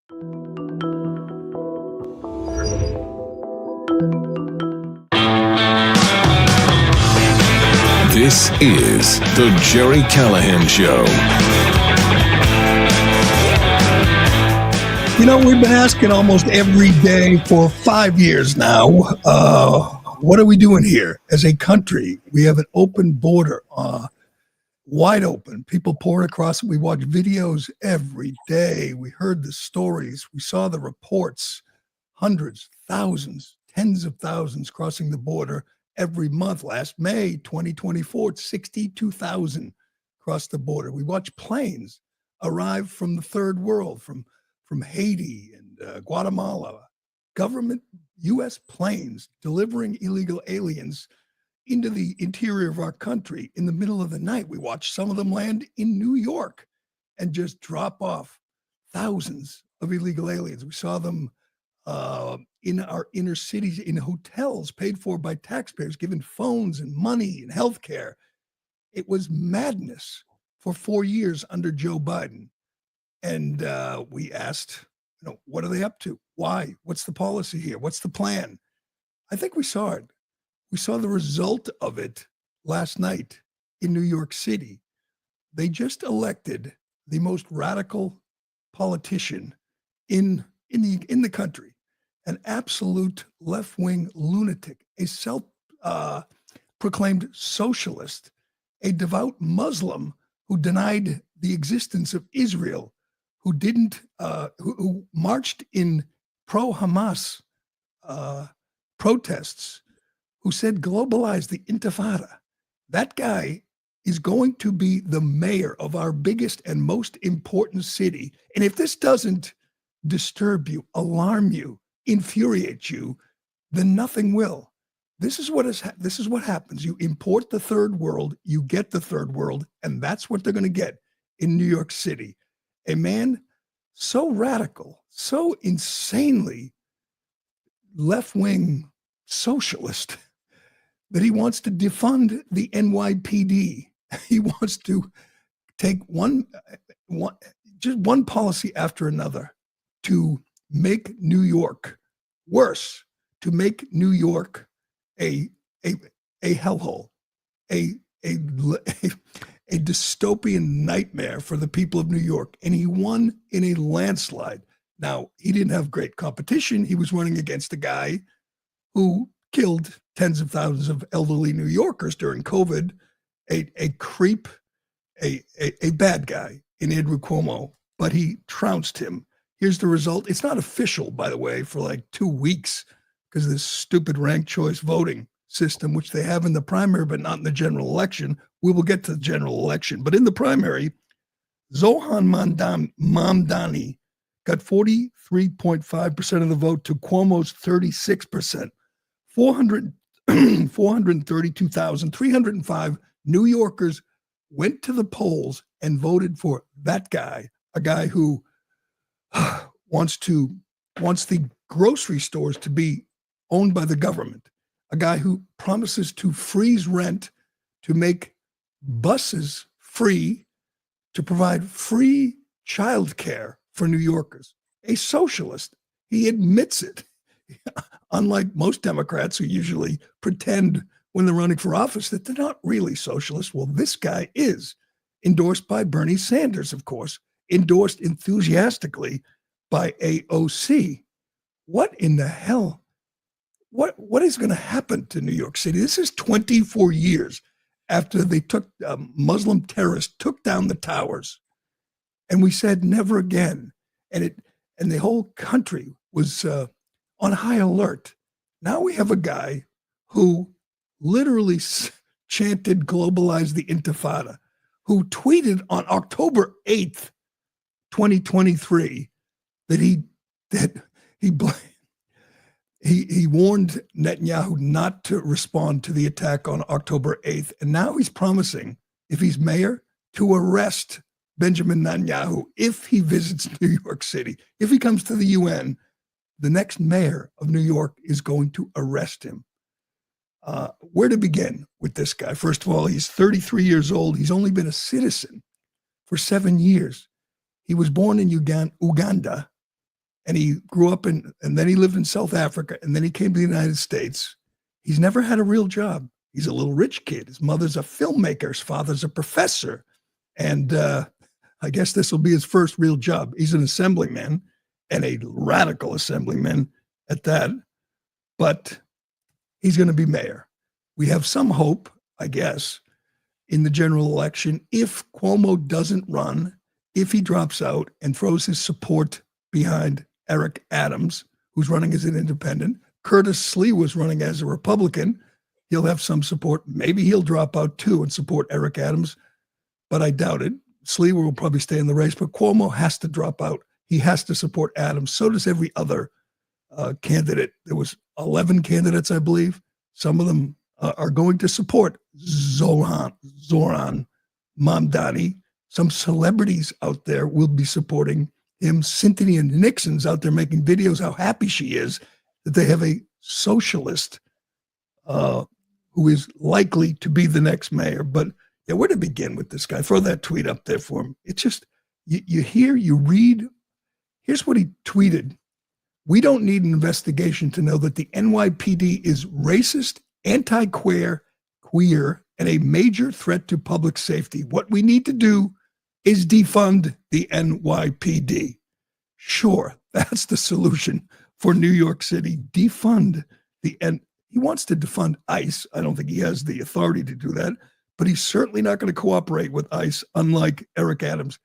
This is the Gerry Callahan Show. You know, we've been asking almost every day for 5 years now, what are we doing here as a country? We have an open border, wide open. People pour across it. We watch videos every day. We heard the stories. We saw the reports, hundreds, thousands, tens of thousands crossing the border every month. Last May 2024, 62,000 crossed the border. We watch planes arrive from the third world, from Haiti and Guatemala, government U.S. planes delivering illegal aliens into the interior of our country in the middle of the night. We watch some of them land in New York and just drop off thousands of illegal aliens. We saw them in our inner cities, in hotels paid for by taxpayers, given phones and money and healthcare. It was madness for 4 years under Joe Biden. And we asked, what are they up to? Why? What's the policy here? What's the plan? I think we saw it. We saw the result of it last night in New York City. They just elected the most radical politician in the country, an absolute left-wing lunatic, a self-proclaimed socialist, a devout Muslim who denied the existence of Israel, who marched in pro-Hamas protests, who said globalize the Intifada. That guy is going to be the mayor of our biggest and most important city. And if this doesn't disturb you, alarm you, infuriate you, then nothing will. This is what happens. You import the third world, you get the third world, and that's what they're going to get in New York City. A man so radical, so insanely left-wing socialist that he wants to defund the NYPD. He wants to take one policy after another to make New York worse, to make New York a hellhole, a dystopian nightmare for the people of New York. And he won in a landslide. Now, he didn't have great competition. He was running against a guy who killed tens of thousands of elderly New Yorkers during COVID, a creep, a bad guy in Andrew Cuomo, but he trounced him. Here's the result. It's not official, by the way, for like 2 weeks because of this stupid ranked choice voting system, which they have in the primary, but not in the general election. We will get to the general election. But in the primary, Zohan Mamdani got 43.5% of the vote to Cuomo's 36%. 432,305 New Yorkers went to the polls and voted for that guy, a guy who wants the grocery stores to be owned by the government, a guy who promises to freeze rent, to make buses free, to provide free childcare for New Yorkers. A socialist. He admits it. Unlike most Democrats who usually pretend when they're running for office that they're not really socialists. Well, this guy is, endorsed by Bernie Sanders, of course, endorsed enthusiastically by AOC. What in the hell? What is going to happen to New York City? This is 24 years after they took Muslim terrorists took down the towers, and we said never again. And the whole country was on high alert. Now we have a guy who literally chanted "globalize the Intifada," who tweeted on October 8th, 2023, that he warned Netanyahu not to respond to the attack on October 8th. And now he's promising, if he's mayor, to arrest Benjamin Netanyahu if he visits New York City. If he comes to the UN, the next mayor of New York is going to arrest him. Where to begin with this guy? First of all, he's 33 years old. He's only been a citizen for 7 years. He was born in Uganda. and he grew up and then he lived in South Africa, and then he came to the United States. He's never had a real job. He's a little rich kid. His mother's a filmmaker. His father's a professor. And I guess this will be his first real job. He's an assemblyman, and a radical assemblyman at that. But he's going to be mayor. We have some hope, I guess, in the general election. If Cuomo doesn't run, if he drops out and throws his support behind Eric Adams, who's running as an independent, Curtis Slee was running as a Republican, he'll have some support. Maybe he'll drop out too and support Eric Adams, but I doubt it. Slee will probably stay in the race, but Cuomo has to drop out. He has to support Adams. So does every other candidate. There was 11 candidates, I believe. Some of them are going to support Zoran Mamdani. Some celebrities out there will be supporting him. Cynthia Nixon's out there making videos how happy she is that they have a socialist who is likely to be the next mayor. But yeah, where to begin with this guy? Throw that tweet up there for him. It's just, you hear, you read. Here's what he tweeted. We don't need an investigation to know that the NYPD is racist, anti-queer, and a major threat to public safety. What we need to do is defund the NYPD. Sure, that's the solution for New York City. Defund he wants to defund ICE. I don't think he has the authority to do that, but he's certainly not going to cooperate with ICE, unlike Eric Adams.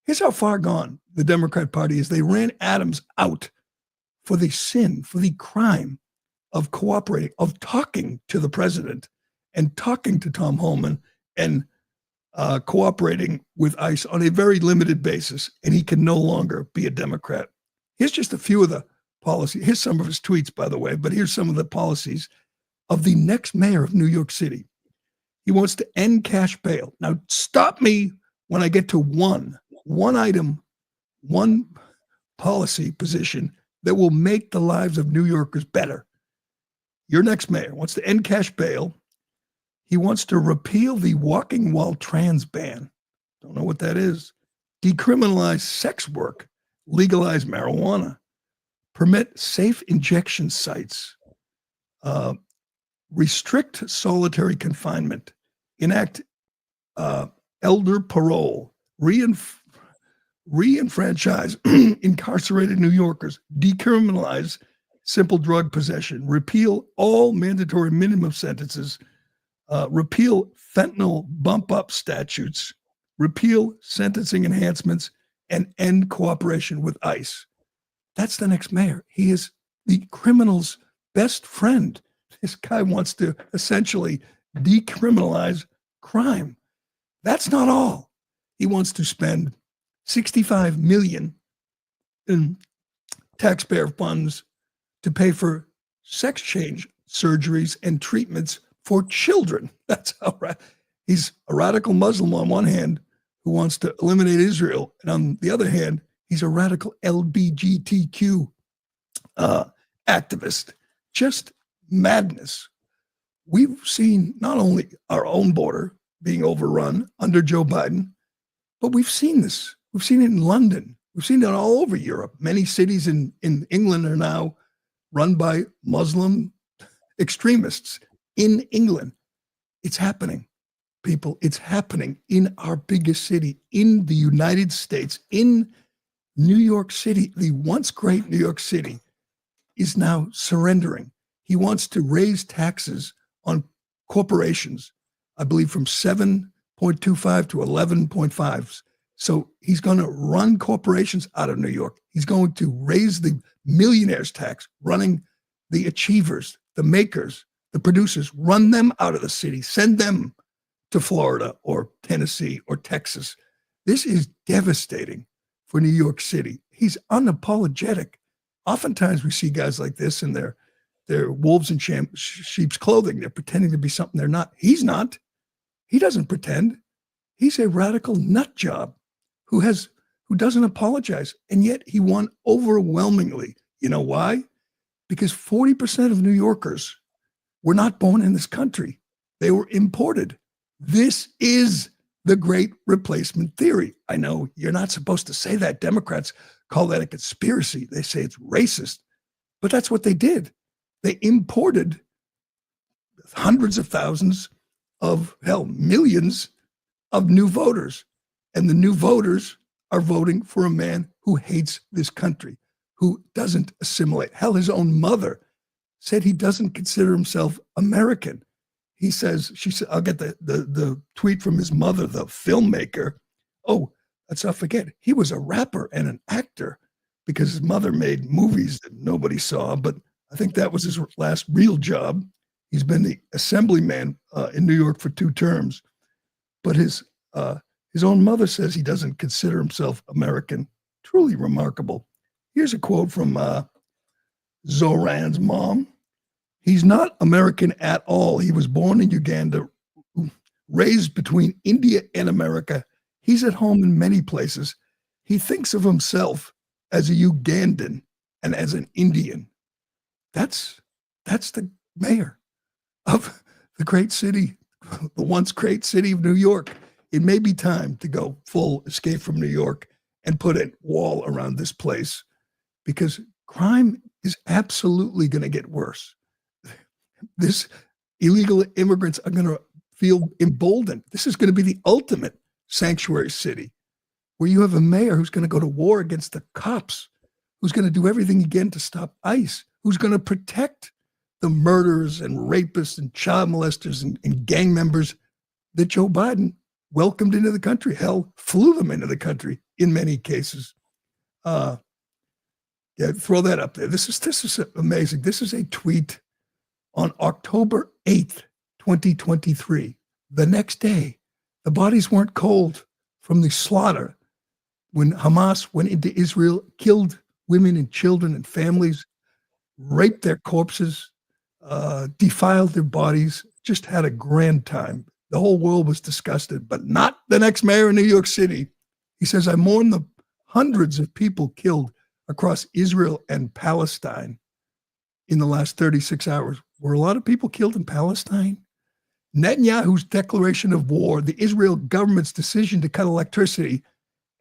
Here's how far gone the Democrat Party is. They ran Adams out for the sin, for the crime of cooperating, of talking to the president and talking to Tom Homan and cooperating with ICE on a very limited basis, and he can no longer be a Democrat. Here's just a few of the policies. Here's some of his tweets, by the way, but here's some of the policies of the next mayor of New York City. He wants to end cash bail. Now, stop me when I get to one item, one policy position that will make the lives of New Yorkers better. Your next mayor wants to end cash bail. He wants to repeal the walking while trans ban. Don't know what that is. Decriminalize sex work. Legalize marijuana. Permit safe injection sites. Restrict solitary confinement. Enact elder parole. Re-enfranchise incarcerated New Yorkers. Decriminalize simple drug possession. Repeal all mandatory minimum sentences. Repeal fentanyl bump-up statutes. Repeal sentencing enhancements, and end cooperation with ICE. That's the next mayor. He is the criminal's best friend. This guy wants to essentially decriminalize crime. That's not all. He wants to spend $65 million in taxpayer funds to pay for sex change surgeries and treatments for children. That's how he's a radical Muslim on one hand who wants to eliminate Israel, and on the other hand, he's a radical LGBTQ activist. Just madness. We've seen not only our own border being overrun under Joe Biden, but we've seen this. We've seen it in London. We've seen it all over Europe. Many cities in England are now run by Muslim extremists in England. It's happening, people. It's happening in our biggest city, in the United States, in New York City. The once great New York City is now surrendering. He wants to raise taxes on corporations, I believe from 7.25 to 11.5. So he's going to run corporations out of New York. He's going to raise the millionaires tax, running the achievers, the makers, the producers, run them out of the city, send them to Florida or Tennessee or Texas. This is devastating for New York City. He's unapologetic. Oftentimes we see guys like this in their wolves in sheep's clothing. They're pretending to be something they're not. He's not. He doesn't pretend. He's a radical nut job who doesn't apologize. And yet he won overwhelmingly. You know why? Because 40% of New Yorkers were not born in this country. They were imported. This is the great replacement theory. I know you're not supposed to say that. Democrats call that a conspiracy. They say it's racist, but that's what they did. They imported hundreds of thousands of, hell, millions of new voters. And the new voters are voting for a man who hates this country, who doesn't assimilate. Hell, his own mother said he doesn't consider himself American. He says, she said, I'll get the tweet from his mother, the filmmaker. Oh, let's not forget, he was a rapper and an actor because his mother made movies that nobody saw, but I think that was his last real job. He's been the assemblyman in New York for 2 terms, but his own mother says he doesn't consider himself American. Truly remarkable. Here's a quote from Zoran's mom. He's not American at all. He was born in Uganda, raised between India and America. He's at home in many places. He thinks of himself as a Ugandan and as an Indian. That's the mayor of the great city, the once great city of New York. It may be time to go full Escape from New York and put a wall around this place because crime is absolutely going to get worse. This illegal immigrants are going to feel emboldened. This is going to be the ultimate sanctuary city where you have a mayor who's going to go to war against the cops, who's going to do everything again to stop ICE, who's going to protect the murderers and rapists and child molesters and gang members that Joe Biden welcomed into the country. Hell, flew them into the country in many cases. Yeah, throw that up there. This is amazing. This is a tweet on October 8th, 2023. The next day, the bodies weren't cold from the slaughter when Hamas went into Israel, killed women and children and families, raped their corpses, defiled their bodies, just had a grand time. The whole world was disgusted, but not the next mayor in New York City. He says, I mourn the hundreds of people killed across Israel and Palestine in the last 36 hours. Were a lot of people killed in Palestine? Netanyahu's declaration of war, the Israel government's decision to cut electricity,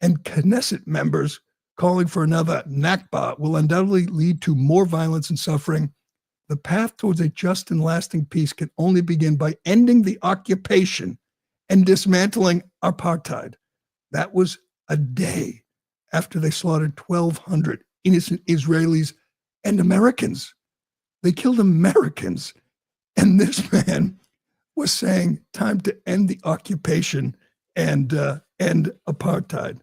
and Knesset members calling for another Nakba will undoubtedly lead to more violence and suffering. The path towards a just and lasting peace can only begin by ending the occupation and dismantling apartheid. That was a day after they slaughtered 1,200 innocent Israelis and Americans. They killed Americans. And this man was saying, time to end the occupation and end apartheid.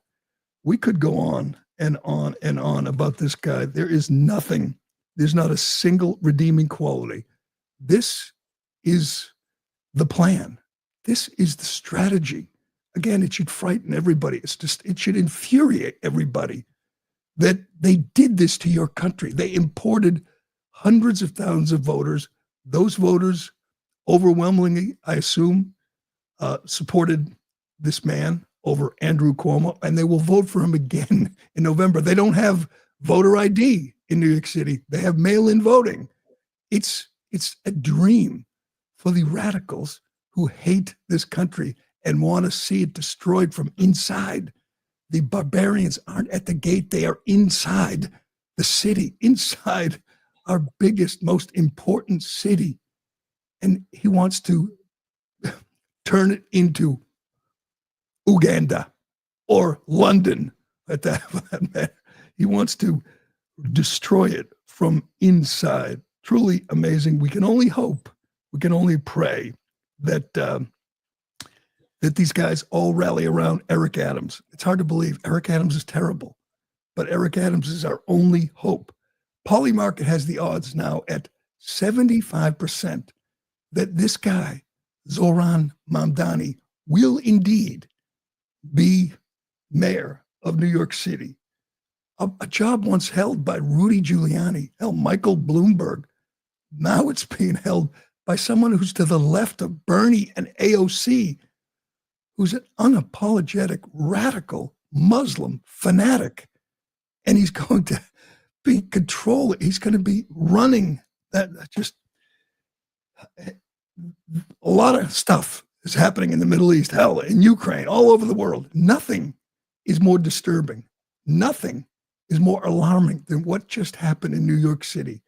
We could go on and on and on about this guy. There is nothing. There's not a single redeeming quality. This is the plan. This is the strategy. Again, it should frighten everybody. It should infuriate everybody that they did this to your country. They imported hundreds of thousands of voters. Those voters overwhelmingly, I assume, supported this man over Andrew Cuomo, and they will vote for him again in November. They don't have voter ID in New York City. They have mail-in voting. It's a dream for the radicals who hate this country and want to see it destroyed from inside. The barbarians aren't at the gate. They are inside the city, inside our biggest, most important city. And he wants to turn it into Uganda or London for that matter. He wants to destroy it from inside. Truly amazing. We can only hope, we can only pray that that these guys all rally around Eric Adams. It's hard to believe. Eric Adams is terrible, but Eric Adams is our only hope. Polymarket has the odds now at 75% that this guy, Zoran Mamdani, will indeed be mayor of New York City. A job once held by Rudy Giuliani, Michael Bloomberg. Now it's being held by someone who's to the left of Bernie and AOC, who's an unapologetic, radical Muslim fanatic. And he's going to be controlling, he's going to be running that, just a lot of stuff is happening in the Middle East, hell, in Ukraine, all over the world. Nothing is more disturbing. Nothing is more alarming than what just happened in New York City.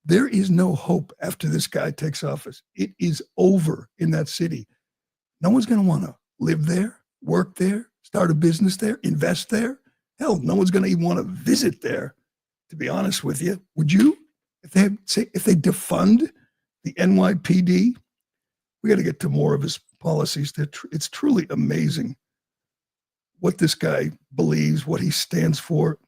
There is no hope after this guy takes office. It is over in that city. No one's going to want to live there, work there, start a business there, invest there. Hell, no one's going to even want to visit there, to be honest with you. Would you? If they defund the NYPD, we got to get to more of his policies. It's truly amazing what this guy believes, what he stands for.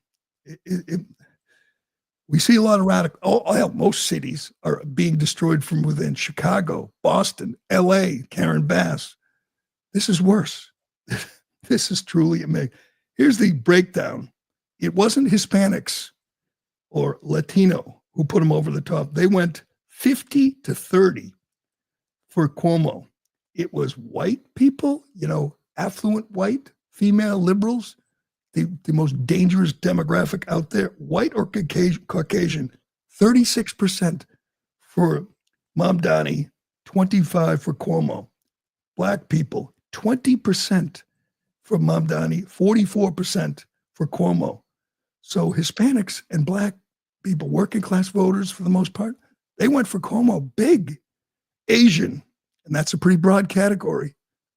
We see a lot of radical. Most cities are being destroyed from within. Chicago, Boston, L.A., Karen Bass. This is worse. This is truly amazing. Here's the breakdown. It wasn't Hispanics or Latino who put him over the top. They went 50-30 for Cuomo. It was white people, affluent white, female liberals, the most dangerous demographic out there, white or Caucasian, 36% for Mamdani, 25% for Cuomo. Black people, 20% for Mamdani, 44% for Cuomo. So Hispanics and black people, working class voters for the most part, they went for Cuomo big. Asian, and that's a pretty broad category.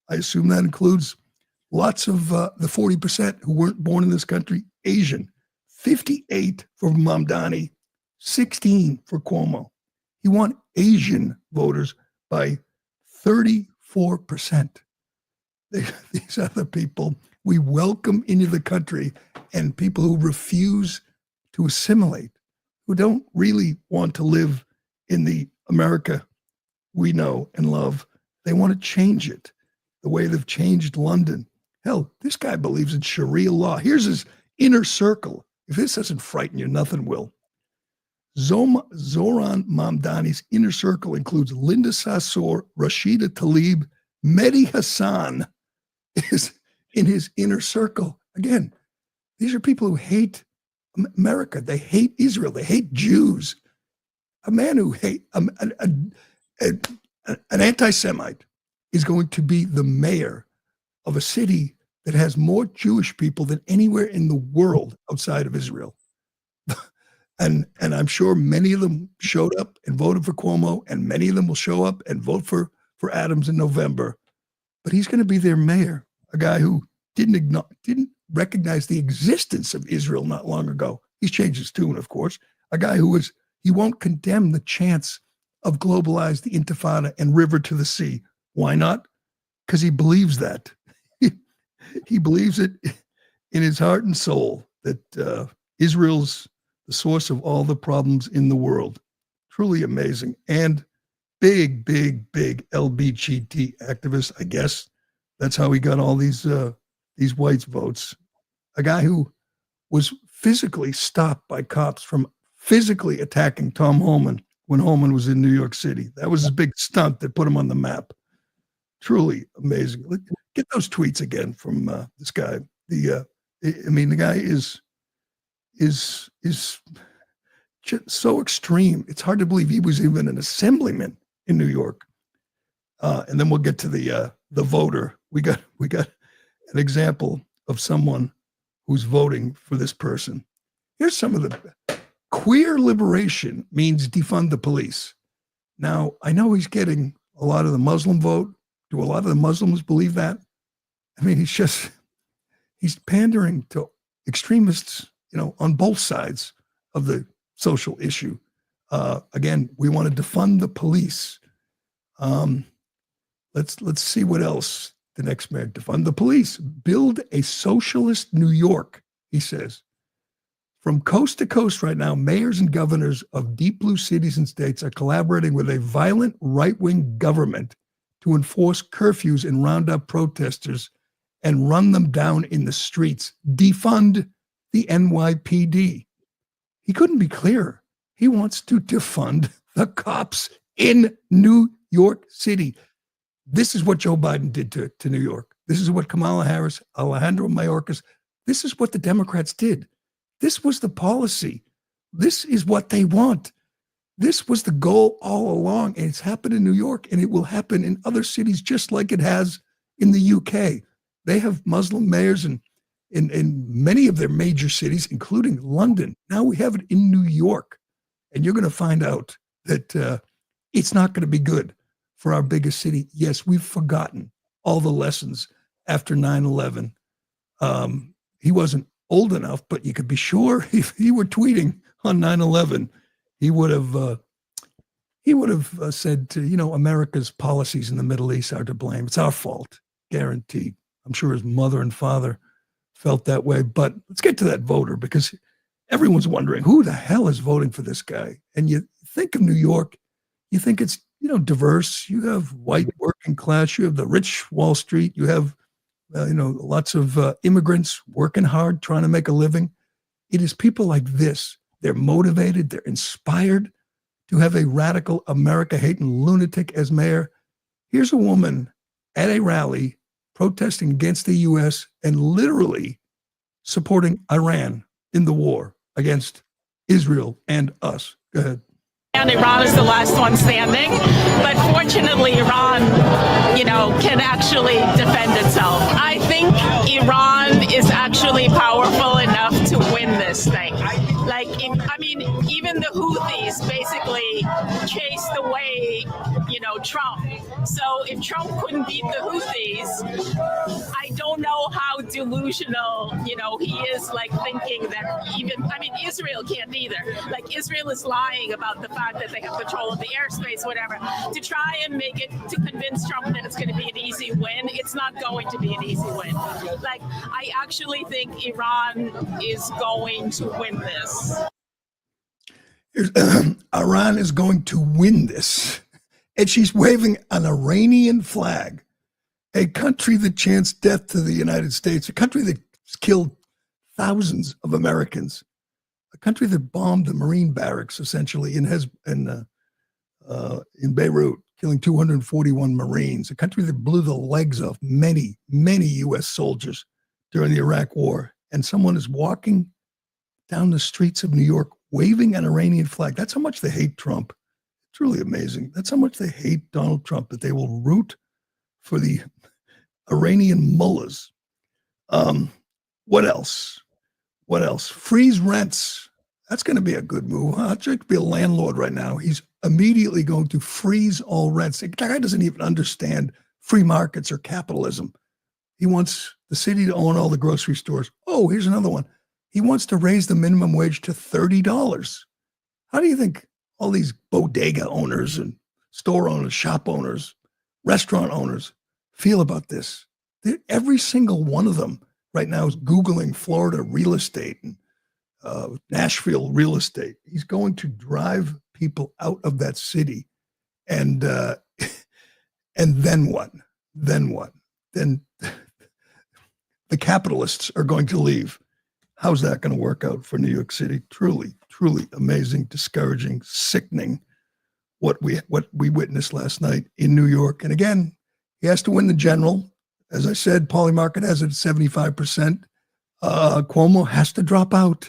I assume that includes lots of the 40% who weren't born in this country, Asian. 58 for Mamdani, 16 for Cuomo. He won Asian voters by 34%. These are the people we welcome into the country, and people who refuse to assimilate, who don't really want to live in the America we know and love. They want to change it the way they've changed London. Hell, this guy believes in Sharia law. Here's his inner circle. If this doesn't frighten you, nothing will. Zoran Mamdani's inner circle includes Linda Sarsour, Rashida Tlaib, Mehdi Hassan is in his inner circle. Again, these are people who hate America. They hate Israel. They hate Jews. A man who hates an anti-Semite is going to be the mayor of a city that has more Jewish people than anywhere in the world outside of Israel. And I'm sure many of them showed up and voted for Cuomo, and many of them will show up and vote for Adams in November. But he's going to be their mayor, a guy who didn't recognize the existence of Israel not long ago. He's changed his tune, of course. A guy he won't condemn the chance of globalize the Intifada and river to the sea. Why not? Because he believes that. He believes it in his heart and soul that Israel's the source of all the problems in the world. Truly amazing. And big LGBT activist, I guess. That's how he got all these whites votes. A guy who was physically stopped by cops from physically attacking Tom Homan when Homan was in New York City. That was his big stunt that put him on the map. Truly amazing. Get those tweets again from this guy. The guy is just so extreme. It's hard to believe he was even an assemblyman in New York. And then we'll get to the voter. We got an example of someone who's voting for this person. Here's some of the queer liberation means defund the police. Now, I know he's getting a lot of the Muslim vote. Do a lot of the Muslims believe that? I mean, he's pandering to extremists, on both sides of the social issue. Again, we want to defund the police. Let's see what else the next mayor. Defund the police. Build a socialist New York, he says. From coast to coast right now, mayors and governors of deep blue cities and states are collaborating with a violent right-wing government to enforce curfews and round up protesters and run them down in the streets. Defund the NYPD. He couldn't be clearer. He wants to defund the cops in New York City. This is what Joe Biden did to New York. This is what Kamala Harris, Alejandro Mayorkas, this is what the Democrats did. This was the policy. This is what they want. This was the goal all along, and it's happened in New York, and it will happen in other cities just like it has in the UK. They have Muslim mayors in many of their major cities, including London. Now we have it in New York, and you're going to find out that it's not going to be good for our biggest city. Yes, we've forgotten all the lessons after 9/11. He wasn't old enough, but you could be sure if he were tweeting on 9/11, he would have said, America's policies in the Middle East are to blame. It's our fault, guaranteed. I'm sure his mother and father felt that way. But let's get to that voter, because everyone's wondering who the hell is voting for this guy. And you think of New York, you think it's diverse. You have white working class. You have the rich Wall Street. You have lots of immigrants working hard, trying to make a living. It is people like this. They're motivated. They're inspired to have a radical America-hating lunatic as mayor. Here's a woman at a rally protesting against the U.S. and literally supporting Iran in the war against Israel and us. Go ahead. And Iran is the last one standing, but fortunately Iran, can actually defend itself. I think Iran is actually powerful enough to win this thing. Even the Houthis basically chased away, Trump. So if Trump couldn't beat the Houthis, I don't know how delusional, he is, thinking that Israel can't either. Israel is lying about the fact that they have control of the airspace, whatever, to try and to convince Trump that it's going to be an easy win. It's not going to be an easy win. I actually think Iran is going to win this. Iran is going to win this. And she's waving an Iranian flag, a country that chants death to the United States, a country that's killed thousands of Americans, a country that bombed the Marine barracks essentially in Beirut, killing 241 Marines, a country that blew the legs off many, many U.S. soldiers during the Iraq War. And someone is walking down the streets of New York waving an Iranian flag. That's how much they hate Trump. Truly amazing. That's how much they hate Donald Trump, that they will root for the Iranian mullahs. What else? Freeze rents. That's going to be a good move. I'd like to be a landlord right now. He's immediately going to freeze all rents. The guy doesn't even understand free markets or capitalism. He wants the city to own all the grocery stores. Oh, here's another one. He wants to raise the minimum wage to $30. How do you think all these bodega owners and store owners, shop owners, restaurant owners feel about this? Every single one of them right now is Googling Florida real estate and Nashville real estate. He's going to drive people out of that city. And then what? Then the capitalists are going to leave. How's that going to work out for New York City? Truly, truly amazing, discouraging, sickening what we witnessed last night in New York. And again, he has to win the general. As I said, Polly Market has it at 75%. Cuomo has to drop out.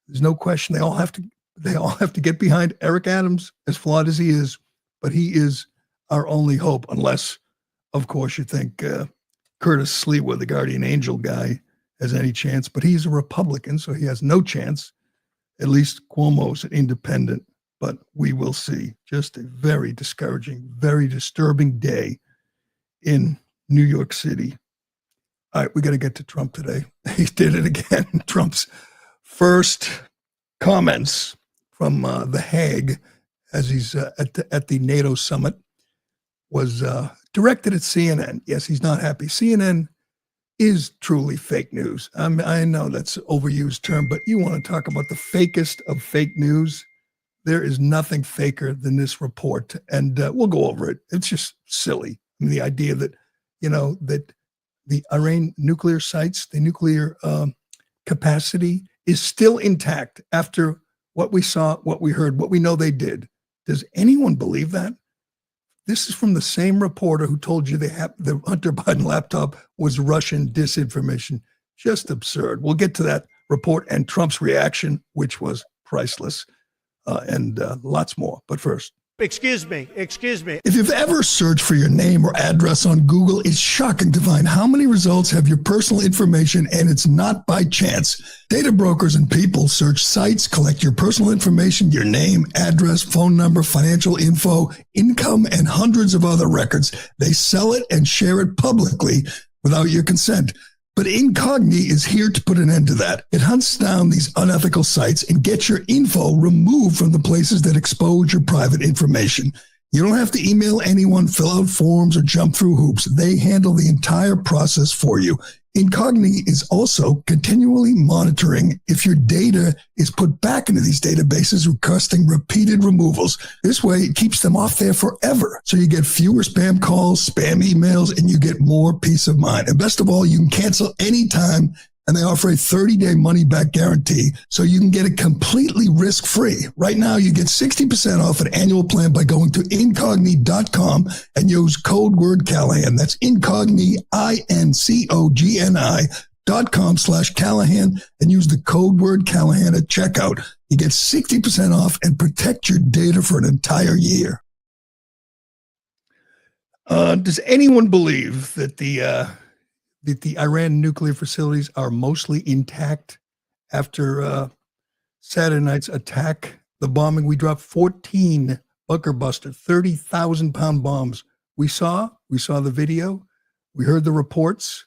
There's no question. They all have to get behind Eric Adams, as flawed as he is, but he is our only hope, unless, of course, you think Curtis Sliwa, the guardian angel guy, has any chance. But he's a Republican, so he has no chance. At least Cuomo's an independent, but we will see. Just a very discouraging, very disturbing day in New York City. All right, we got to get to Trump today. He did it again. Trump's first comments from The Hague, as he's at the NATO summit, was directed at CNN. Yes, he's not happy. CNN is truly fake news. I know that's an overused term, but you want to talk about the fakest of fake news? There is nothing faker than this report, and we'll go over it. It's just silly. I mean, the idea that, that the Iran nuclear sites, the nuclear capacity is still intact after what we saw, what we heard, what we know they did. Does anyone believe that? This is from the same reporter who told you the Hunter Biden laptop was Russian disinformation. Just absurd. We'll get to that report and Trump's reaction, which was priceless. and lots more. But first. Excuse me. If you've ever searched for your name or address on Google, it's shocking to find how many results have your personal information, and it's not by chance. Data brokers and people search sites, collect your personal information, your name, address, phone number, financial info, income, and hundreds of other records. They sell it and share it publicly without your consent. But Incogni is here to put an end to that. It hunts down these unethical sites and gets your info removed from the places that expose your private information. You don't have to email anyone, fill out forms, or jump through hoops. They handle the entire process for you. Incogni is also continually monitoring if your data is put back into these databases, requesting repeated removals. This way, it keeps them off there forever. So you get fewer spam calls, spam emails, and you get more peace of mind. And best of all, you can cancel anytime, and they offer a 30-day money-back guarantee, so you can get it completely risk-free. Right now, you get 60% off an annual plan by going to incogni.com and use code word Callahan. That's incogni, incogni.com/Callahan, and use the code word Callahan at checkout. You get 60% off and protect your data for an entire year. Does anyone believe that the Iran nuclear facilities are mostly intact after Saturday night's attack, the bombing? We dropped 14 bunker buster, 30,000-pound bombs. We saw the video. We heard the reports.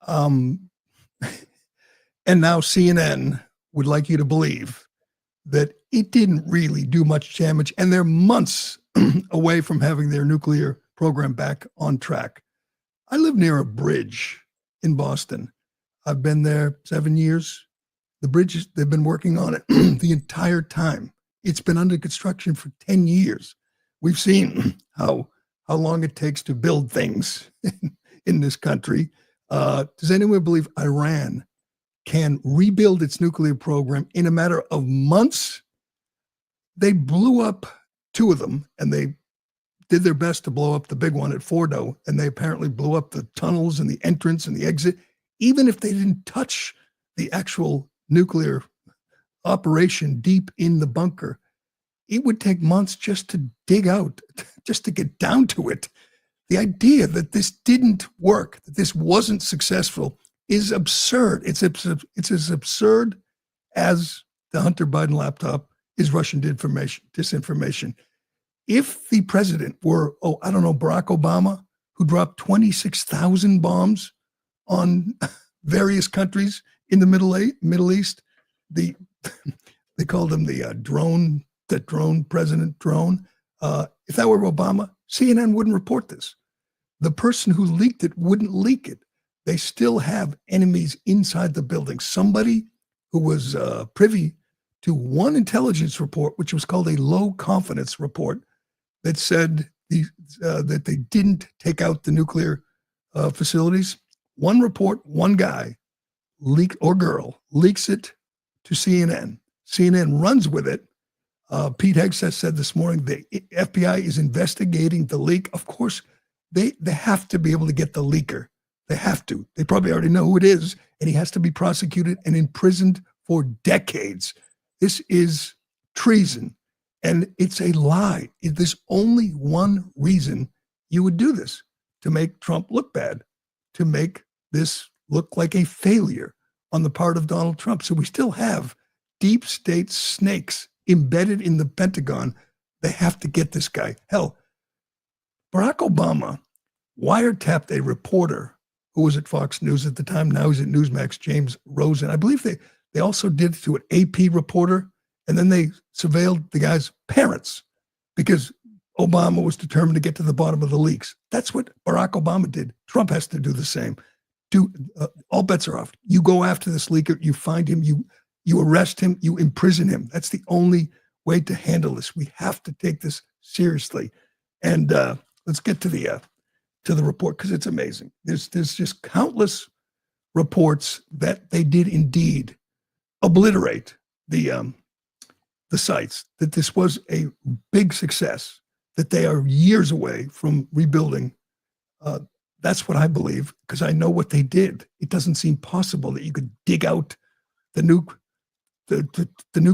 And now CNN would like you to believe that it didn't really do much damage, and they're months away from having their nuclear program back on track. I live near a bridge in Boston. I've been there 7 years. The bridge, they've been working on it the entire time. It's been under construction for 10 years. We've seen how long it takes to build things in this country. Does anyone believe Iran can rebuild its nuclear program in a matter of months? They blew up two of them, and they did their best to blow up the big one at Fordo, and they apparently blew up the tunnels and the entrance and the exit. Even if they didn't touch the actual nuclear operation deep in the bunker, it would take months just to dig out, just to get down to it. The idea that this didn't work, that this wasn't successful, is absurd. It's as absurd as the Hunter Biden laptop is Russian disinformation. If the president were, Barack Obama, who dropped 26,000 bombs on various countries in the Middle East, they called him the drone president drone. If that were Obama, CNN wouldn't report this. The person who leaked it wouldn't leak it. They still have enemies inside the building. Somebody who was privy to one intelligence report, which was called a low confidence report, that said that they didn't take out the nuclear facilities. One report, one guy or girl leaks it to CNN. CNN runs with it. Pete Hegseth said this morning the FBI is investigating the leak. Of course, they have to be able to get the leaker. They have to. They probably already know who it is, and he has to be prosecuted and imprisoned for decades. This is treason. And it's a lie. There's only one reason you would do this: to make Trump look bad, to make this look like a failure on the part of Donald Trump. So we still have deep state snakes embedded in the Pentagon. They have to get this guy. Hell, Barack Obama wiretapped a reporter who was at Fox News at the time. Now he's at Newsmax, James Rosen. I believe they also did it to an AP reporter. And then they surveilled the guy's parents because Obama was determined to get to the bottom of the leaks. That's what Barack Obama did. Trump has to do the same. All bets are off. You go after this leaker, you find him, you arrest him, you imprison him. That's the only way to handle this. We have to take this seriously. And let's get to the report, because it's amazing. There's just countless reports that they did indeed obliterate the sites, that this was a big success, that they are years away from rebuilding. That's what I believe, because I know what they did. It doesn't seem possible that you could dig out the nuke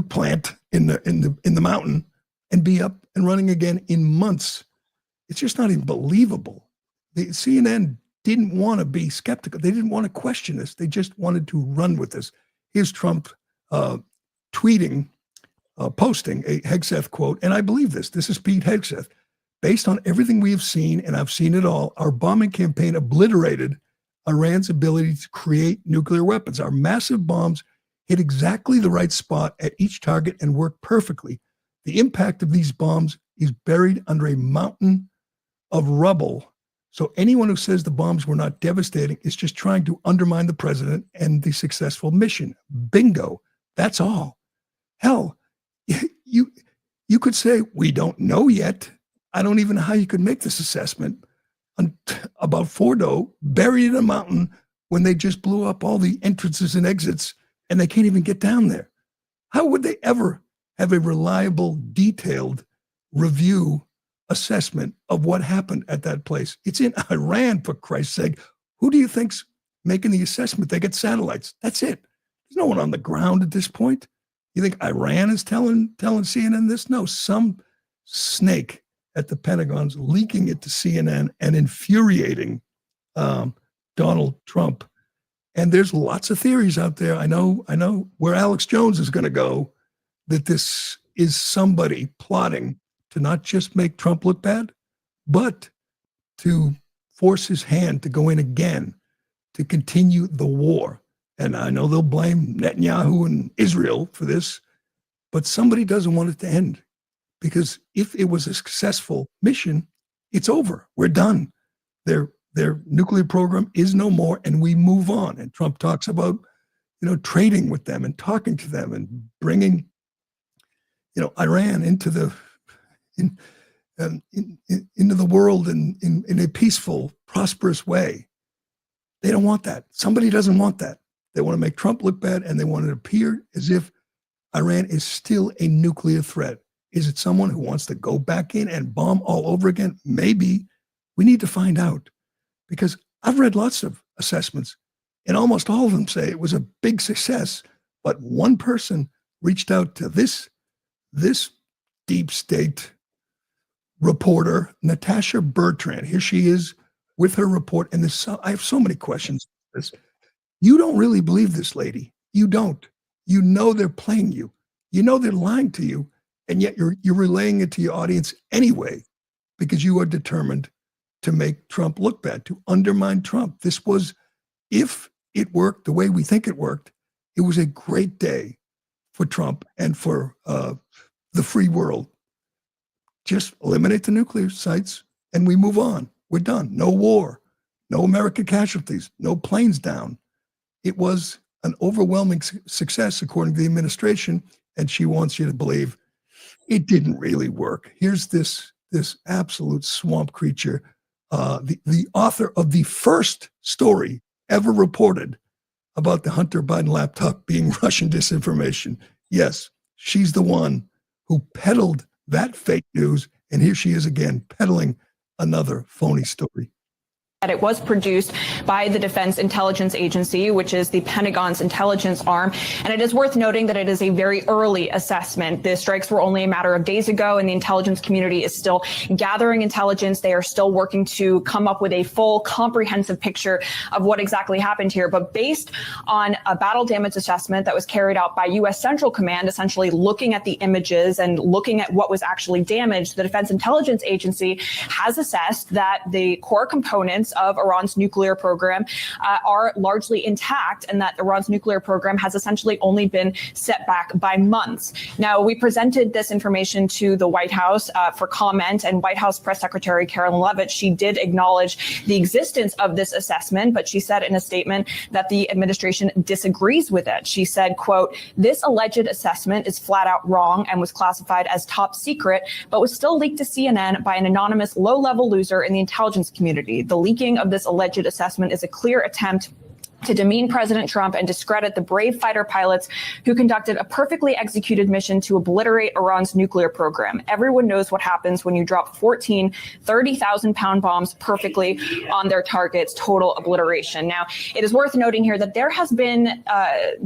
plant in the mountain and be up and running again in months. It's just not even believable. The CNN didn't want to be skeptical. They didn't want to question this. They just wanted to run with this. Here's Trump posting a Hegseth quote, and I believe this. This is Pete Hegseth. Based on everything we have seen, and I've seen it all, our bombing campaign obliterated Iran's ability to create nuclear weapons. Our massive bombs hit exactly the right spot at each target and worked perfectly. The impact of these bombs is buried under a mountain of rubble. So anyone who says the bombs were not devastating is just trying to undermine the president and the successful mission. Bingo. That's all. Hell, you could say, we don't know yet. I don't even know how you could make this assessment about Fordo buried in a mountain when they just blew up all the entrances and exits and they can't even get down there. How would they ever have a reliable, detailed review assessment of what happened at that place? It's in Iran, for Christ's sake. Who do you think's making the assessment? They get satellites. That's it. There's no one on the ground at this point. You think Iran is telling CNN this? No, some snake at the Pentagon's leaking it to CNN and infuriating Donald Trump. And there's lots of theories out there. I know where Alex Jones is going to go, that this is somebody plotting to not just make Trump look bad, but to force his hand to go in again, to continue the war. And I know they'll blame Netanyahu and Israel for this, but somebody doesn't want it to end. Because if it was a successful mission, it's over. We're done. Their nuclear program is no more, and we move on. And Trump talks about, trading with them and talking to them and bringing, Iran into the world in a peaceful, prosperous way. They don't want that. Somebody doesn't want that. They want to make Trump look bad, and they want it to appear as if Iran is still a nuclear threat. Is it someone who wants to go back in and bomb all over again? Maybe. We need to find out, because I've read lots of assessments and almost all of them say it was a big success. But one person reached out to this deep state reporter, Natasha Bertrand. Here she is with her report. And I have so many questions. You don't really believe this lady. You don't. You know they're playing you. You know they're lying to you. And yet you're relaying it to your audience anyway, because you are determined to make Trump look bad, to undermine Trump. This was, if it worked the way we think it worked, it was a great day for Trump and for the free world. Just eliminate the nuclear sites and we move on. We're done. No war, no American casualties, no planes down. It was an overwhelming success, according to the administration, and she wants you to believe it didn't really work. Here's this absolute swamp creature, the author of the first story ever reported about the Hunter Biden laptop being Russian disinformation. Yes, she's the one who peddled that fake news, and here she is again peddling another phony story. That it was produced by the Defense Intelligence Agency, which is the Pentagon's intelligence arm. And it is worth noting that it is a very early assessment. The strikes were only a matter of days ago, and the intelligence community is still gathering intelligence. They are still working to come up with a full, comprehensive picture of what exactly happened here. But based on a battle damage assessment that was carried out by U.S. Central Command, essentially looking at the images and looking at what was actually damaged, the Defense Intelligence Agency has assessed that the core components of Iran's nuclear program are largely intact, and that Iran's nuclear program has essentially only been set back by months. Now, we presented this information to the White House for comment, and White House Press Secretary Carolyn Leavitt, she did acknowledge the existence of this assessment, but she said in a statement that the administration disagrees with it. She said, quote, "This alleged assessment is flat out wrong and was classified as top secret, but was still leaked to CNN by an anonymous low-level loser in the intelligence community. The leaking of this alleged assessment is a clear attempt to demean President Trump and discredit the brave fighter pilots who conducted a perfectly executed mission to obliterate Iran's nuclear program. Everyone knows what happens when you drop 14 30,000-pound bombs perfectly on their targets, total obliteration. Now, it is worth noting here that there has been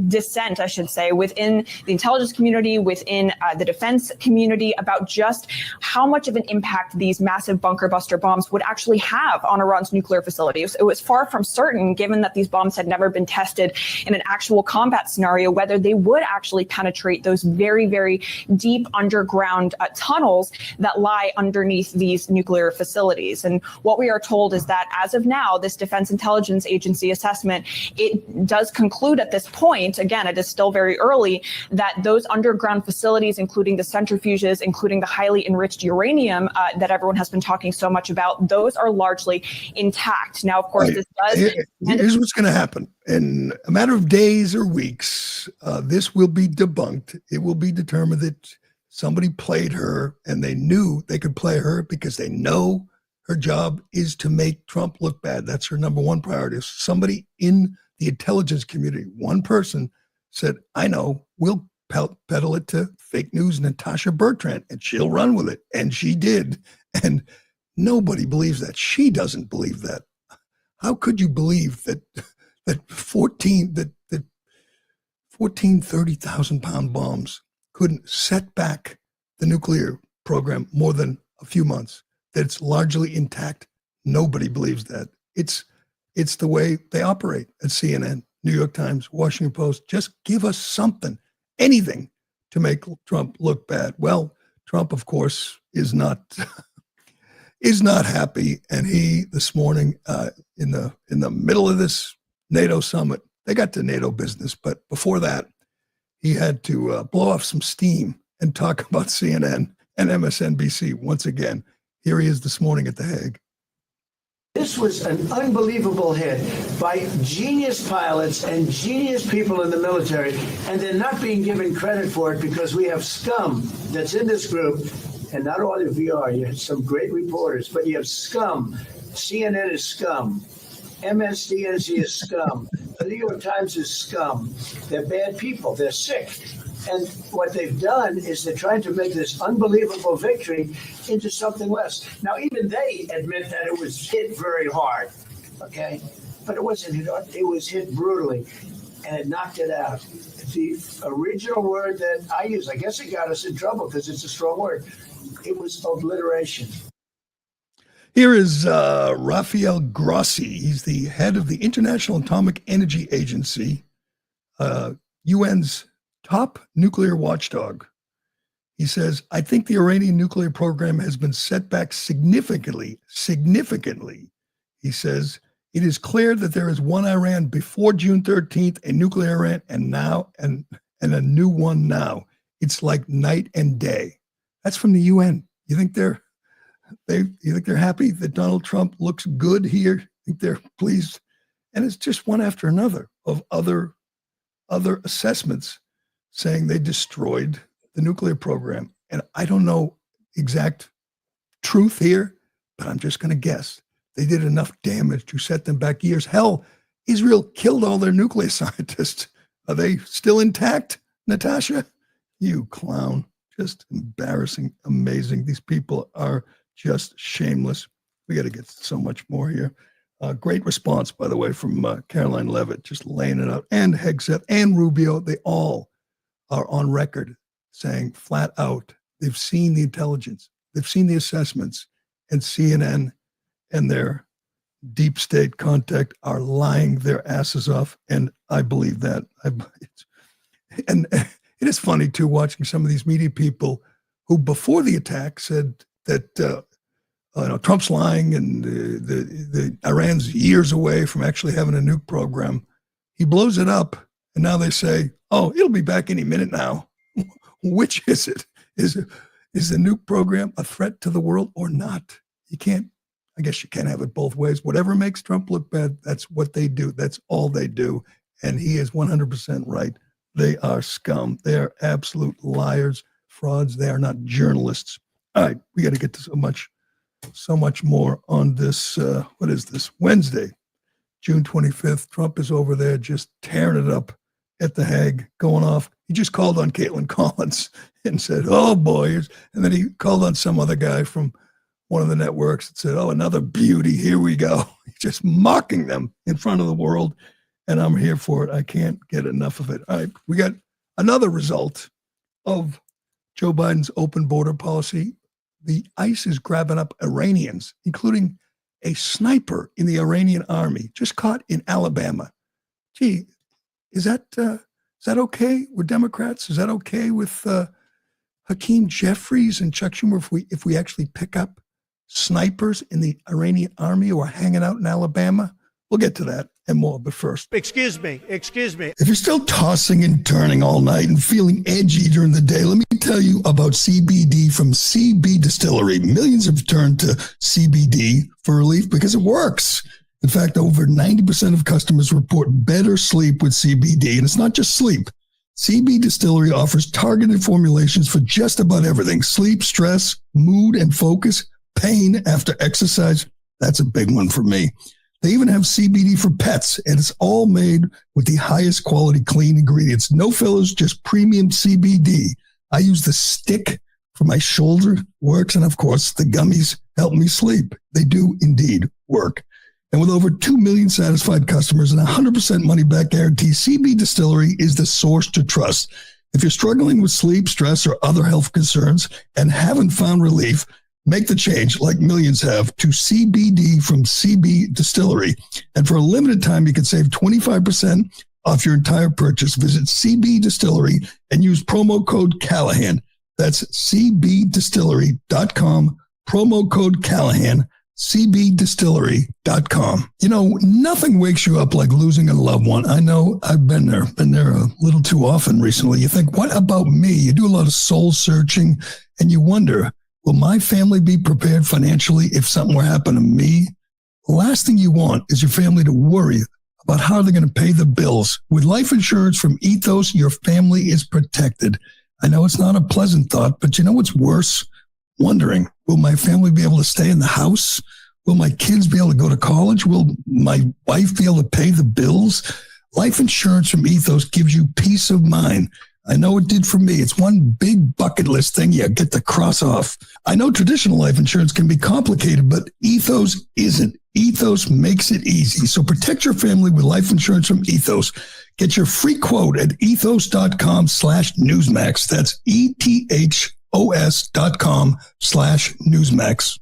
dissent, I should say, within the intelligence community, within the defense community about just how much of an impact these massive bunker buster bombs would actually have on Iran's nuclear facilities. It was far from certain, given that these bombs had never been tested in an actual combat scenario, whether they would actually penetrate those very, very deep underground tunnels that lie underneath these nuclear facilities. And what we are told is that as of now, this Defense Intelligence Agency assessment, it does conclude at this point, again, it is still very early, that those underground facilities, including the centrifuges, including the highly enriched uranium that everyone has been talking so much about, those are largely intact. Now, of course, this does... Here's what's going to happen. In a matter of days or weeks, this will be debunked. It will be determined that somebody played her, and they knew they could play her because they know her job is to make Trump look bad. That's her number one priority. Somebody in the intelligence community, one person said, I know, we'll peddle it to fake news Natasha Bertrand, and she'll run with it. And she did. And nobody believes that. She doesn't believe that. How could you believe that 14 30,000-pound bombs couldn't set back the nuclear program more than a few months, that it's largely intact? Nobody believes that. It's the way they operate at CNN, New York Times, Washington Post. Just give us something, anything to make Trump look bad. Well, Trump, of course, is not happy. And he, this morning, in the middle of this NATO summit, they got to NATO business, but before that, he had to blow off some steam and talk about CNN and MSNBC once again. Here he is this morning at The Hague. This was an unbelievable hit by genius pilots and genius people in the military, and they're not being given credit for it because we have scum that's in this group. And not all of you are. You have some great reporters, but you have scum. CNN is scum. MSDNC is scum. The New York Times is scum. They're bad people. They're sick. And what they've done is they're trying to make this unbelievable victory into something less. Now, even they admit that it was hit very hard, okay? But it wasn't hit hard. It was hit brutally, and it knocked it out. The original word that I use, I guess it got us in trouble because it's a strong word. It was obliteration. Here is Rafael Grossi. He's the head of the International Atomic Energy Agency, UN's top nuclear watchdog. He says, I think the Iranian nuclear program has been set back significantly. He says, it is clear that there is one Iran before June 13th, a nuclear Iran, and now, and a new one now. It's like night and day. That's from the UN. You think they're happy that Donald Trump looks good here? You think they're pleased? And it's just one after another of other assessments saying they destroyed the nuclear program. And I don't know exact truth here, but I'm just going to guess. They did enough damage to set them back years. Hell, Israel killed all their nuclear scientists. Are they still intact, Natasha? You clown. Just embarrassing, amazing. These people are just shameless. We got to get so much more here. Great response, by the way, from Caroline Levitt, just laying it out. And Hegseth and Rubio, they all are on record saying flat out, they've seen the intelligence, they've seen the assessments, and CNN and their deep state contact are lying their asses off. And I believe that. And it is funny, too, watching some of these media people who, before the attack, said that Trump's lying and the Iran's years away from actually having a nuke program. He blows it up, and now they say, oh, it'll be back any minute now. Which is it? Is the nuke program a threat to the world or not? I guess you can't have it both ways. Whatever makes Trump look bad, that's what they do. That's all they do. And he is 100% right. They are scum. They are absolute liars, frauds. They are not journalists. All right, we got to get to so much more on this. What is this? Wednesday, June 25th. Trump is over there just tearing it up at The Hague, going off. He just called on Caitlin Collins and said, oh, boy. And then he called on some other guy from one of the networks and said, oh, another beauty. Here we go. He's just mocking them in front of the world. And I'm here for it. I can't get enough of it. All right. We got another result of Joe Biden's open border policy. The ICE is grabbing up Iranians, including a sniper in the Iranian army, just caught in Alabama. Gee, is that okay with Democrats? Is that okay with Hakeem Jeffries and Chuck Schumer if we actually pick up snipers in the Iranian army who are hanging out in Alabama? We'll get to that and more, but first. Excuse me. If you're still tossing and turning all night and feeling edgy during the day, let me tell you about CBD from CB Distillery. Millions have turned to CBD for relief because it works. In fact, over 90% of customers report better sleep with CBD, and it's not just sleep. CB Distillery offers targeted formulations for just about everything: sleep, stress, mood and focus, pain after exercise. That's a big one for me. They even have CBD for pets, and it's all made with the highest quality clean ingredients. No fillers, just premium CBD. I use the stick for my shoulder, works, and of course, the gummies help me sleep. They do indeed work. And with over 2 million satisfied customers and 100% money-back guarantee, CB Distillery is the source to trust. If you're struggling with sleep, stress, or other health concerns and haven't found relief, make the change, like millions have, to CBD from CB Distillery. And for a limited time, you can save 25% off your entire purchase. Visit CB Distillery and use promo code Callahan. That's cbdistillery.com, promo code Callahan, cbdistillery.com. You know, nothing wakes you up like losing a loved one. I know, I've been there a little too often recently. You think, what about me? You do a lot of soul searching and you wonder, will my family be prepared financially if something were to happen to me? The last thing you want is your family to worry about how they're going to pay the bills. With life insurance from Ethos, your family is protected. I know it's not a pleasant thought, but you know what's worse? Wondering, will my family be able to stay in the house? Will my kids be able to go to college? Will my wife be able to pay the bills? Life insurance from Ethos gives you peace of mind. I know it did for me. It's one big bucket list thing you get to cross off. I know traditional life insurance can be complicated, but Ethos isn't. Ethos makes it easy. So protect your family with life insurance from Ethos. Get your free quote at ethos.com/Newsmax. That's ethos.com/Newsmax.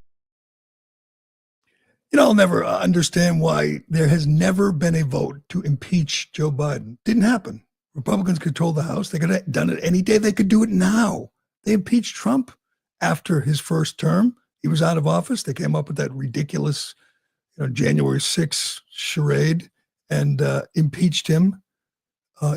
You know, I'll never understand why there has never been a vote to impeach Joe Biden. Didn't happen. Republicans control the House. They could have done it any day. They could do it now. They impeached Trump after his first term. He was out of office. They came up with that ridiculous, January 6th charade and impeached him,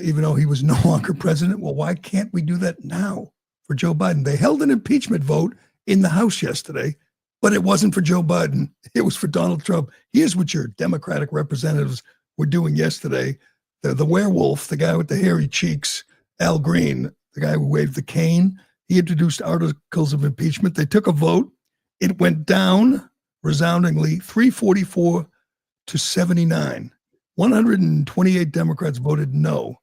even though he was no longer president. Well, why can't we do that now for Joe Biden? They held an impeachment vote in the House yesterday, but it wasn't for Joe Biden. It was for Donald Trump. Here's what your Democratic representatives were doing yesterday. The werewolf, the guy with the hairy cheeks, Al Green, the guy who waved the cane, he introduced articles of impeachment. They took a vote. It went down resoundingly, 344 to 79. 128 Democrats voted no.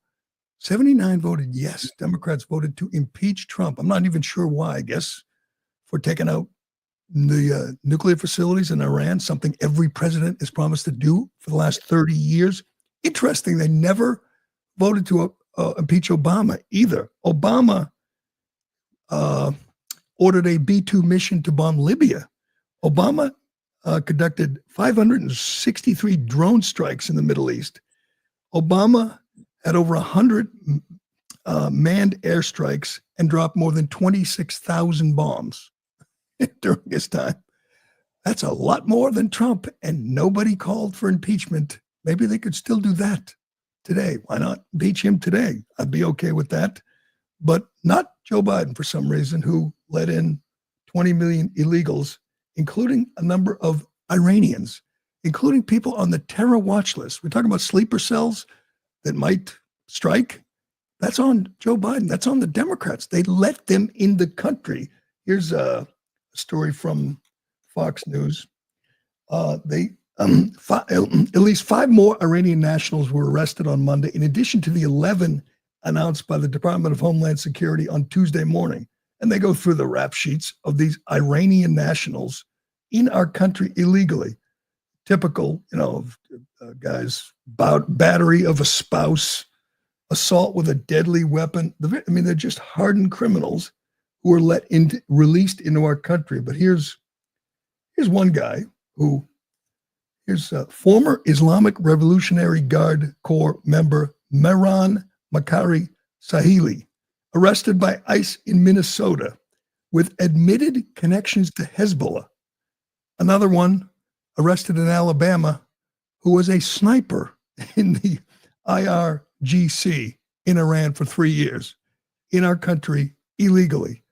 79 voted yes. Democrats voted to impeach Trump. I'm not even sure why, I guess, for taking out the nuclear facilities in Iran, something every president has promised to do for the last 30 years. Interesting, they never voted to impeach Obama either. Obama ordered a B-2 mission to bomb Libya. Obama conducted 563 drone strikes in the Middle East. Obama had over 100 manned airstrikes and dropped more than 26,000 bombs during his time. That's a lot more than Trump, and nobody called for impeachment. Maybe they could still do that today. Why not impeach him today? I'd be okay with that. But not Joe Biden for some reason, who let in 20 million illegals, including a number of Iranians, including people on the terror watch list. We're talking about sleeper cells that might strike. That's on Joe Biden. That's on the Democrats. They let them in the country. Here's a story from Fox News. They At least 5 more Iranian nationals were arrested on Monday, in addition to the 11 announced by the Department of Homeland Security on Tuesday morning. And they go through the rap sheets of these Iranian nationals in our country illegally. Typical, guys, battery of a spouse, assault with a deadly weapon. They're just hardened criminals who are released into our country. But here's one guy who is former Islamic Revolutionary Guard Corps member Mehran Makari Sahili, arrested by ICE in Minnesota with admitted connections to Hezbollah. Another one arrested in Alabama who was a sniper in the IRGC in Iran for 3 years in our country illegally.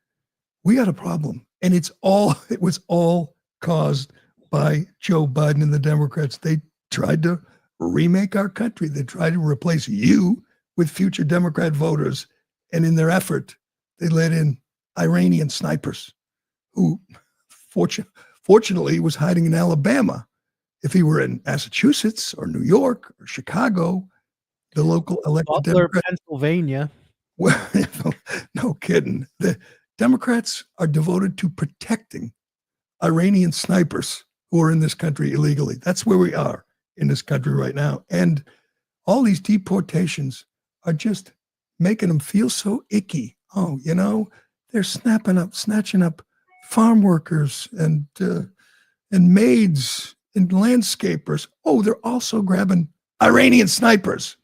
We got a problem. And it was all caused by Joe Biden and the Democrats. They tried to remake our country. They tried to replace you with future Democrat voters. And in their effort, they let in Iranian snipers who fortunately was hiding in Alabama. If he were in Massachusetts or New York or Chicago, the local elected Butler, Democrat, Pennsylvania. well, no kidding. The Democrats are devoted to protecting Iranian snipers who are in this country illegally. That's where we are in this country right now. And all these deportations are just making them feel so icky. Oh, they're snatching up farm workers and maids and landscapers. Oh, they're also grabbing Iranian snipers.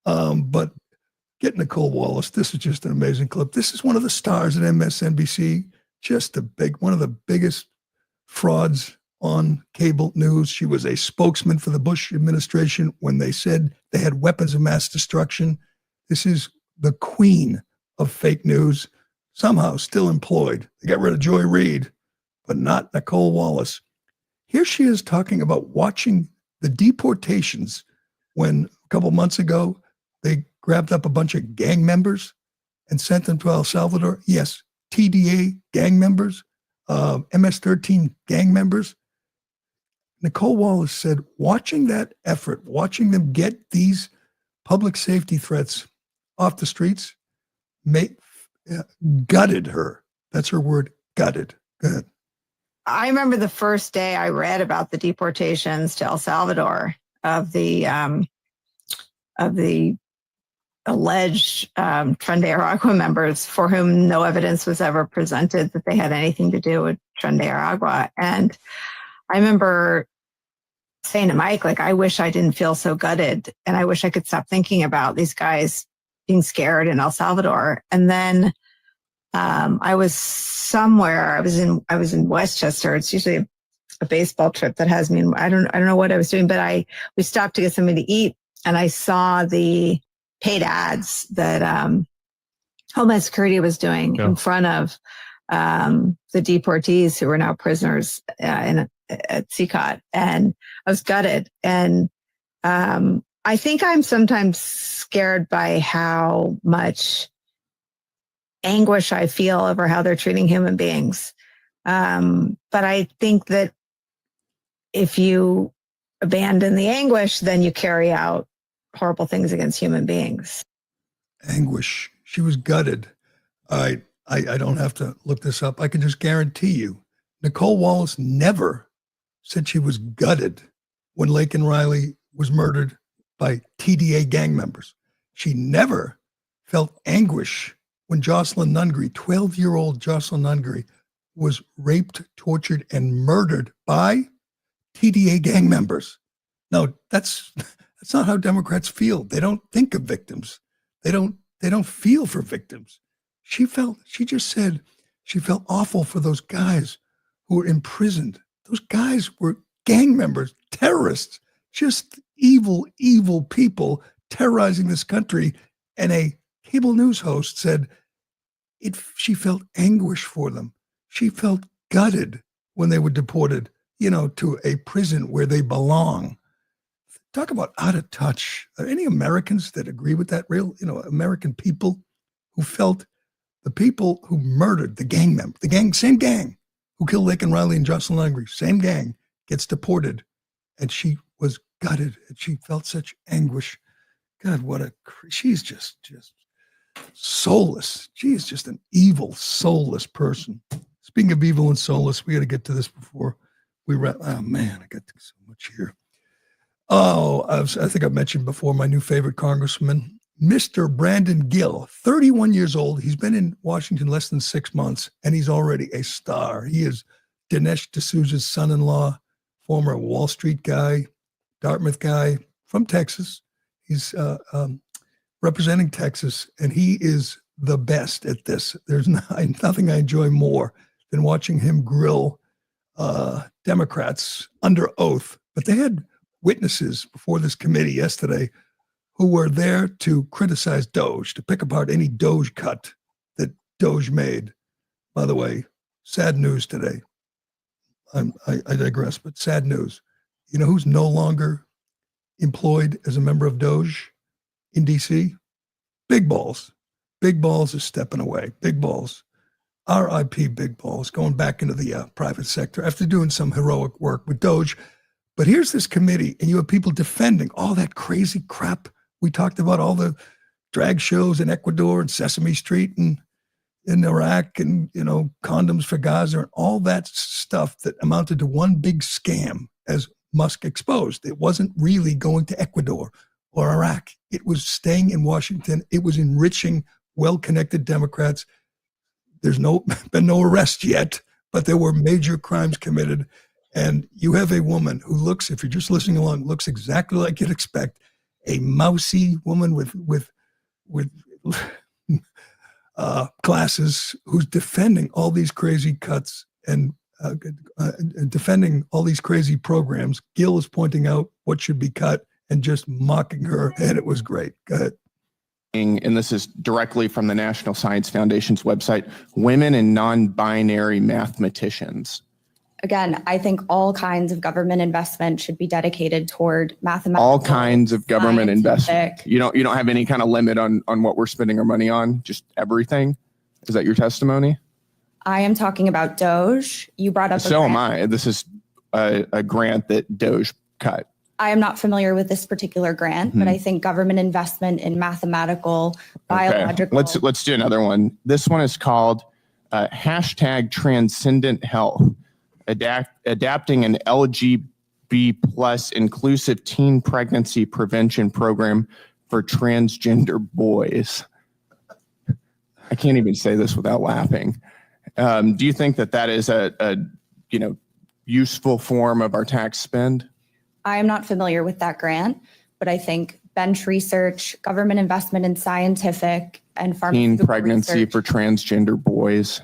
But get Nicole Wallace. This is just an amazing clip. This is one of the stars at MSNBC, just one of the biggest frauds on cable news. She was a spokesman for the Bush administration when they said they had weapons of mass destruction. This is the queen of fake news, somehow still employed. They got rid of Joy Reid, but not Nicole Wallace. Here she is talking about watching the deportations when a couple months ago they grabbed up a bunch of gang members and sent them to El Salvador. Yes, TDA gang members, MS-13 gang members. Nicole Wallace said, watching that effort, watching them get these public safety threats off the streets, gutted her. That's her word, gutted. Go ahead. I remember the first day I read about the deportations to El Salvador of the alleged Tren de Aragua members for whom no evidence was ever presented that they had anything to do with Tren de Aragua. And I remember saying to Mike, I wish I didn't feel so gutted, and I wish I could stop thinking about these guys being scared in El Salvador. And then I was somewhere. I was in Westchester. It's usually a baseball trip that has me. I don't know what I was doing, but we stopped to get something to eat, and I saw the paid ads that Homeland Security was doing in front of the deportees who are now prisoners at CCOT, and I was gutted. And I think I'm sometimes scared by how much anguish I feel over how they're treating human beings. But I think that if you abandon the anguish, then you carry out horrible things against human beings. Anguish. She was gutted. I don't have to look this up. I can just guarantee you, Nicole Wallace never said she was gutted when Laken Riley was murdered by TDA gang members. She never felt anguish when Jocelyn Nungry, 12-year-old Jocelyn Nungry, was raped, tortured, and murdered by TDA gang members. No, that's not how Democrats feel. They don't think of victims. They don't feel for victims. She just said she felt awful for those guys who were imprisoned. Those guys were gang members, terrorists, just evil, evil people terrorizing this country. And a cable news host said she felt anguish for them. She felt gutted when they were deported, to a prison where they belong. Talk about out of touch. Are any Americans that agree with that? Real, American people who felt the people who murdered same gang who killed Laken Riley and Jocelyn Nungry, same gang gets deported. and she was gutted, and she felt such anguish. God, she's just soulless. She is just an evil, soulless person. Speaking of evil and soulless, we got to get to this before we wrap. Oh man, I got so much here. Oh, I think I've mentioned before my new favorite congressman, Mr. Brandon Gill, 31 years old. He's been in Washington less than 6 months, and he's already a star. He is Dinesh D'Souza's son-in-law, former Wall Street guy, Dartmouth guy from Texas. He's representing Texas, and he is the best at this. There's nothing I enjoy more than watching him grill Democrats under oath. But they had witnesses before this committee yesterday who were there to criticize Doge, to pick apart any Doge cut that Doge made. By the way, sad news today. I digress, but sad news. You know who's no longer employed as a member of Doge in D.C.? Big Balls. Big Balls is stepping away. Big Balls. R.I.P. Big Balls, going back into the private sector after doing some heroic work with Doge. But here's this committee, and you have people defending all that crazy crap we talked about, all the drag shows in Ecuador and Sesame Street and in Iraq and, condoms for Gaza and all that stuff that amounted to one big scam, as Musk exposed. It wasn't really going to Ecuador or Iraq. It was staying in Washington. It was enriching well-connected Democrats. There's been no arrest yet, but there were major crimes committed. And you have a woman who looks, if you're just listening along, looks exactly like you'd expect, a mousy woman with glasses who's defending all these crazy cuts and defending all these crazy programs. Gill is pointing out what should be cut and just mocking her, and it was great. Go ahead. And this is directly from the National Science Foundation's website, women and non-binary mathematicians. Again, I think all kinds of government investment should be dedicated toward mathematics. All kinds of government investment. You don't have any kind of limit on what we're spending our money on, just everything. Is that your testimony? I am talking about Doge. You brought up. So am I. This is a grant that Doge cut. I am not familiar with this particular grant, but I think government investment in mathematical, biological. Let's do another one. This one is called hashtag Transcendent Health. Adapting an LGB plus inclusive teen pregnancy prevention program for transgender boys. I can't even say this without laughing. Do you think that is a useful form of our tax spend? I am not familiar with that grant, but I think bench research, government investment in scientific and pharmaceutical teen pregnancy research. For transgender boys.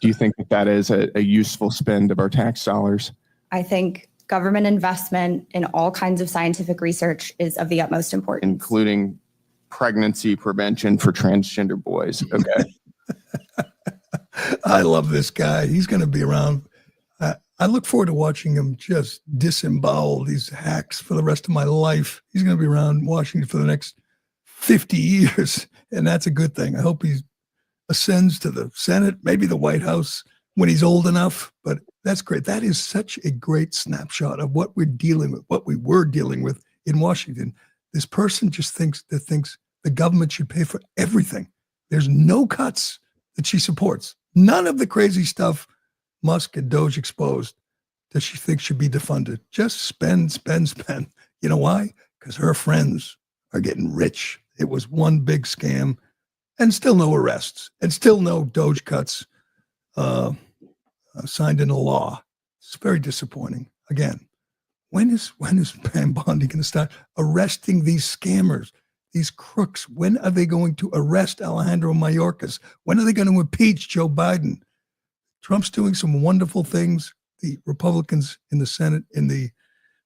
Do you think that is a useful spend of our tax dollars? I think government investment in all kinds of scientific research is of the utmost importance. Including pregnancy prevention for transgender boys. Okay. I love this guy. He's going to be around. I look forward to watching him just disembowel these hacks for the rest of my life. He's going to be around Washington for the next 50 years, and that's a good thing. I hope he ascends to the Senate, maybe the White House when he's old enough, but that's great. That is such a great snapshot of what we're dealing with, what we were dealing with in Washington. This person just thinks the government should pay for everything. There's no cuts that she supports. None of the crazy stuff Musk and Doge exposed that she thinks should be defunded. Just spend, spend, spend. You know why? Because her friends are getting rich. It was one big scam, and still no arrests, and still no Doge cuts signed into law. It's very disappointing. Again, when is Pam Bondi going to start arresting these scammers, these crooks? When are they going to arrest Alejandro Mayorkas? When are they going to impeach Joe Biden? Trump's doing some wonderful things. The Republicans in the Senate, in the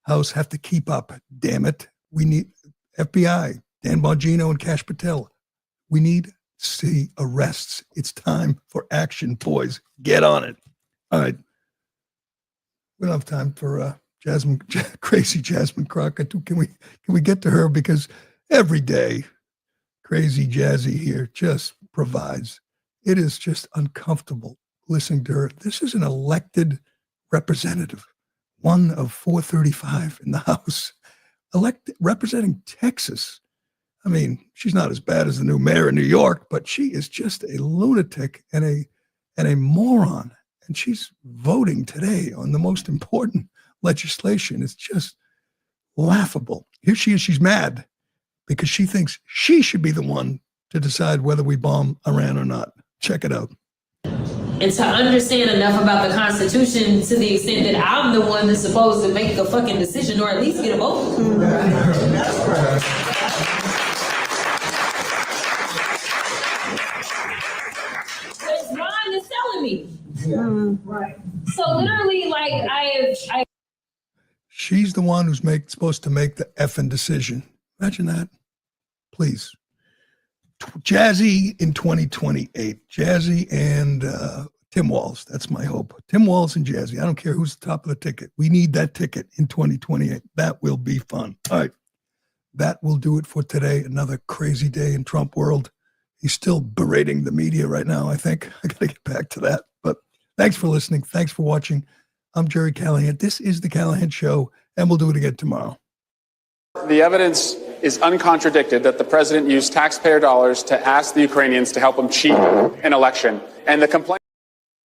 House have to keep up. Damn it. We need FBI, Dan Bongino and Kash Patel. We need to see arrests. It's time for action, boys. Get on it. All right. We don't have time for crazy Jasmine Crockett. Can we get to her? Because every day, crazy Jazzy here just provides. It is just uncomfortable listening to her. This is an elected representative. one of 435 in the House, representing Texas. I mean, she's not as bad as the new mayor of New York, but she is just a lunatic and a moron. And she's voting today on the most important legislation. It's just laughable. Here she is. She's mad because she thinks she should be the one to decide whether we bomb Iran or not. Check it out. And to understand enough about the Constitution to the extent that I'm the one that's supposed to make a fucking decision or at least get a vote. Because Ron is telling me. Right. So literally, like, I She's the one who's supposed to make the effing decision. Imagine that. Please. Jazzy in 2028. Jazzy and Tim Walz. That's my hope. Tim Walz and Jazzy. I don't care who's the top of the ticket. We need that ticket in 2028. That will be fun. All right. That will do it for today. Another crazy day in Trump world. He's still berating the media right now, I think. I got to get back to that. But thanks for listening. Thanks for watching. I'm Gerry Callahan. This is The Callahan Show, and we'll do it again tomorrow. The evidence is uncontradicted that the president used taxpayer dollars to ask the Ukrainians to help him cheat an election. And the complaint